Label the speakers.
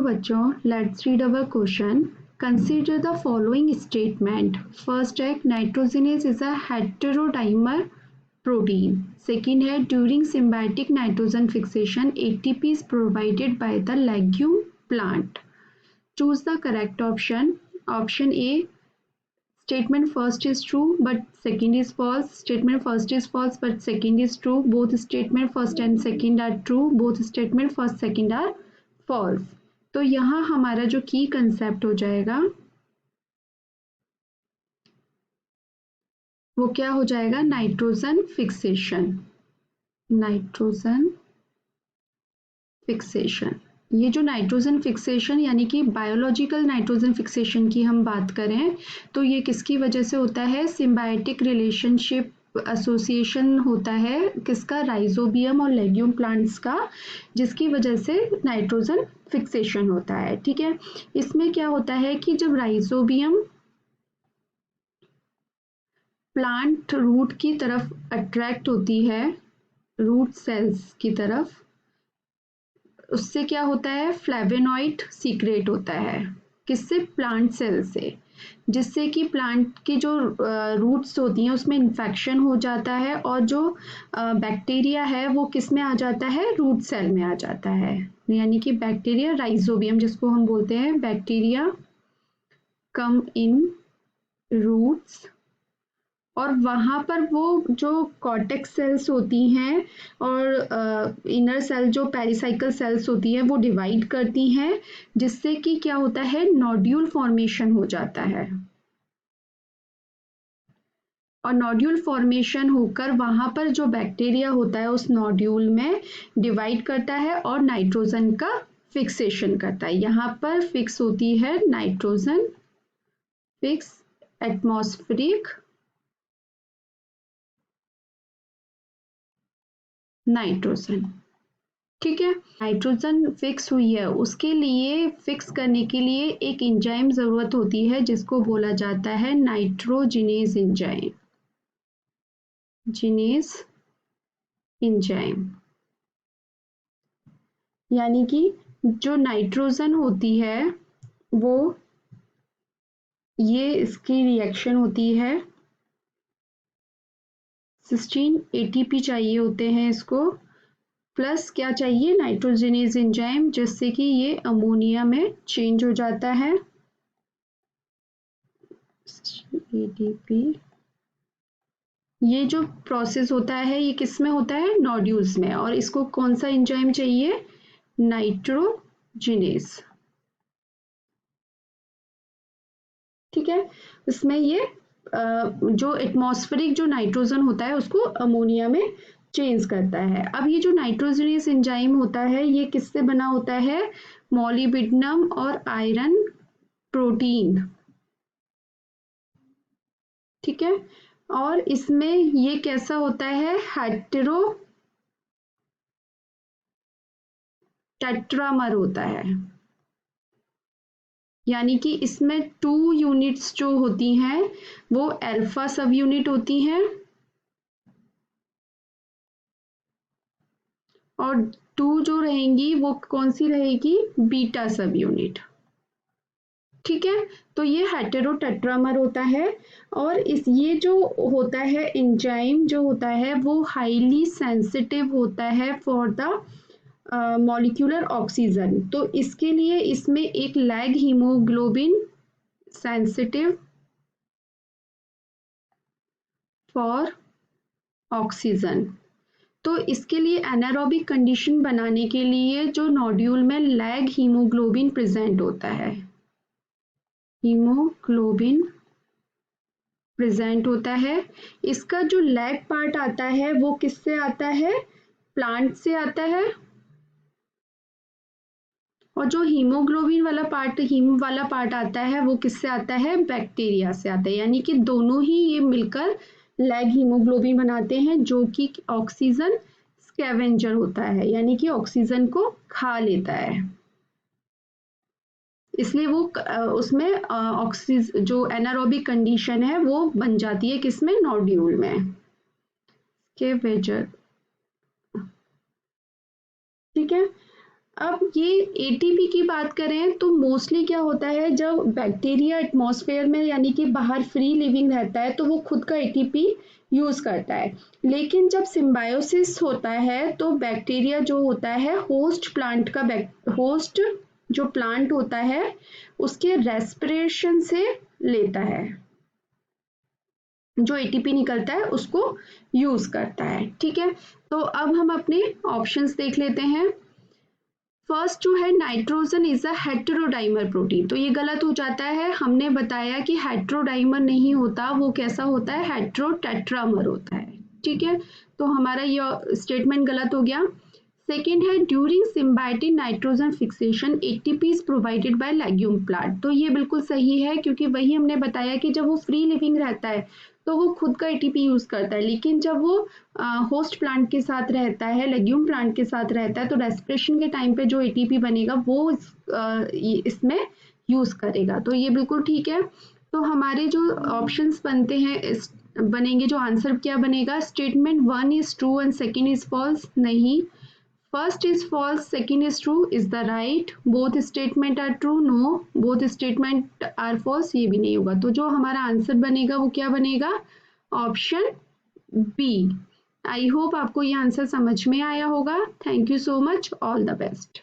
Speaker 1: बच्चों, let's read our question. Consider the following statement. First है nitrogenase is a heterodimer protein. Second है during symbiotic nitrogen fixation ATP is provided by the legume plant. Choose the correct option. Option A, statement first is true but second is false. Statement first is false but second is true. Both statement first and second are true. Both statement first second are false. तो यहाँ हमारा जो की concept हो जाएगा वो क्या हो जाएगा, नाइट्रोजन फिक्सेशन. नाइट्रोजन फिक्सेशन, ये जो नाइट्रोजन फिक्सेशन यानी कि बायोलॉजिकल नाइट्रोजन फिक्सेशन की हम बात करें तो ये किसकी वजह से होता है, सिम्बायोटिक रिलेशनशिप एसोसिएशन होता है किसका, राइजोबियम और लेग्यूम प्लांट्स का, जिसकी वजह से नाइट्रोजन फिक्सेशन होता है. ठीक है, इसमें क्या होता है कि जब राइजोबियम प्लांट रूट की तरफ अट्रैक्ट होती है, रूट सेल्स की तरफ, उससे क्या होता है, फ्लेवेनॉइड सीक्रेट होता है. किससे, प्लांट सेल से, जिससे कि प्लांट की जो रूट्स होती हैं उसमें इन्फेक्शन हो जाता है और जो बैक्टीरिया है वो किस में आ जाता है, रूट सेल में आ जाता है. यानी कि बैक्टीरिया, राइजोबियम जिसको हम बोलते हैं, बैक्टीरिया कम इन रूट्स और वहाँ पर वो जो कॉर्टेक्स सेल्स होती हैं और इनर सेल जो पेरिसाइकल सेल्स होती हैं वो डिवाइड करती हैं, जिससे कि क्या होता है, नोड्यूल फॉर्मेशन हो जाता है. और नोड्यूल फॉर्मेशन होकर वहाँ पर जो बैक्टीरिया होता है उस नोड्यूल में डिवाइड करता है और नाइट्रोजन का फिक्सेशन करता है. यहाँ पर फिक्स होती है नाइट्रोजन, फिक्स एटमॉस्फेरिक नाइट्रोजन. ठीक है, नाइट्रोजन फिक्स हुई है, उसके लिए फिक्स करने के लिए एक एंजाइम जरूरत होती है जिसको बोला जाता है नाइट्रोजिनेज एंजाइम. जिनेज एंजाइम यानी कि जो नाइट्रोजन होती है वो, ये इसकी रिएक्शन होती है, सिस्टीन एटीपी चाहिए होते हैं इसको, प्लस क्या चाहिए, नाइट्रोजिनेज एंजाइम, जिससे कि ये अमोनिया में चेंज हो जाता है. एटीपी, ये जो प्रोसेस होता है ये किस में होता है, नोड्यूल्स में, और इसको कौन सा एंजाइम चाहिए, नाइट्रोजिनेज. ठीक है, इसमें ये जो एटमॉस्फेरिक जो नाइट्रोजन होता है उसको अमोनिया में चेंज करता है. अब ये जो नाइट्रोजिनेज एंजाइम होता है ये किससे बना होता है, मॉलिब्डेनम और आयरन प्रोटीन. ठीक है, और इसमें ये कैसा होता है, हेटेरो टेट्रामर होता है. यानी कि इसमें 2 यूनिट्स जो होती हैं वो अल्फा सब यूनिट होती हैं और 2 जो रहेंगी वो कौन सी रहेगी, बीटा सब यूनिट. ठीक है, तो ये हेटेरोटेट्रामर होता है. और ये जो होता है एंजाइम जो होता है वो हाईली सेंसिटिव होता है फॉर द मॉलिक्यूलर ऑक्सीजन. तो इसके लिए इसमें एक lag haemoglobin sensitive for oxygen. तो इसके लिए एनारोबिक कंडीशन बनाने के लिए जो नोड्यूल में लैग हीमोग्लोबिन प्रेजेंट होता है, हीमोग्लोबिन प्रेजेंट होता है, इसका जो लैग पार्ट आता है वो किससे आता है, प्लांट से आता है. और जो हीमोग्लोबिन वाला पार्ट, हीम वाला पार्ट आता है वो किससे आता है, बैक्टीरिया से आता है. यानी कि दोनों ही ये मिलकर लैग हीमोग्लोबिन बनाते हैं जो कि ऑक्सीजन स्कैवेंजर होता है, यानी कि ऑक्सीजन को खा लेता है. इसलिए वो उसमें ऑक्सीजन जो एनारोबिक कंडीशन है वो बन जाती है किसमें, नोड्यूल में, स्कैवेंजर. ठीक है, अब ये एटीपी की बात करें तो मोस्टली क्या होता है, जब बैक्टीरिया एटमॉस्फेयर में यानी कि बाहर फ्री लिविंग रहता है तो वो खुद का एटीपी यूज करता है। लेकिन जब सिम्बायोसिस होता है तो बैक्टीरिया जो होता है होस्ट प्लांट का होस्ट जो प्लांट होता है उसके रेस्पिरेशन से लेता है, जो एटीपी निकलता है उसको यूज करता है। ठीक है, तो अब हम अपने ऑप्शंस देख लेते हैं। फर्स्ट जो है nitrogen is a heterodimer protein, तो ये गलत हो जाता है। हमने बताया कि हेटेरोडाइमर नहीं होता, वो कैसा होता है, हेटेरोटेट्रामर होता है। ठीक है, तो हमारा ये स्टेटमेंट गलत हो गया। सेकेंड है during symbiotic nitrogen fixation ATP is provided bye legume plant, तो ये बिल्कुल सही है क्योंकि वही हमने बताया कि जब वो फ्री लिविंग रहता है तो वो खुद का एटीपी यूज करता है, लेकिन जब वो होस्ट प्लांट के साथ रहता है, लेग्यूम प्लांट के साथ रहता है, तो रेस्पिरेशन के टाइम पे जो एटीपी बनेगा वो इसमें यूज करेगा। तो ये बिल्कुल ठीक है। तो हमारे जो ऑप्शंस बनते हैं बनेंगे, जो आंसर क्या बनेगा, statement 1 is true and second is false, नहीं। First is false, second is true is the right, both statement are true, no, both statement are false, ये भी नहीं होगा। तो जो हमारा आंसर बनेगा वो क्या बनेगा, ऑप्शन बी। आई होप आपको ये आंसर समझ में आया होगा। Thank you so much, all the best.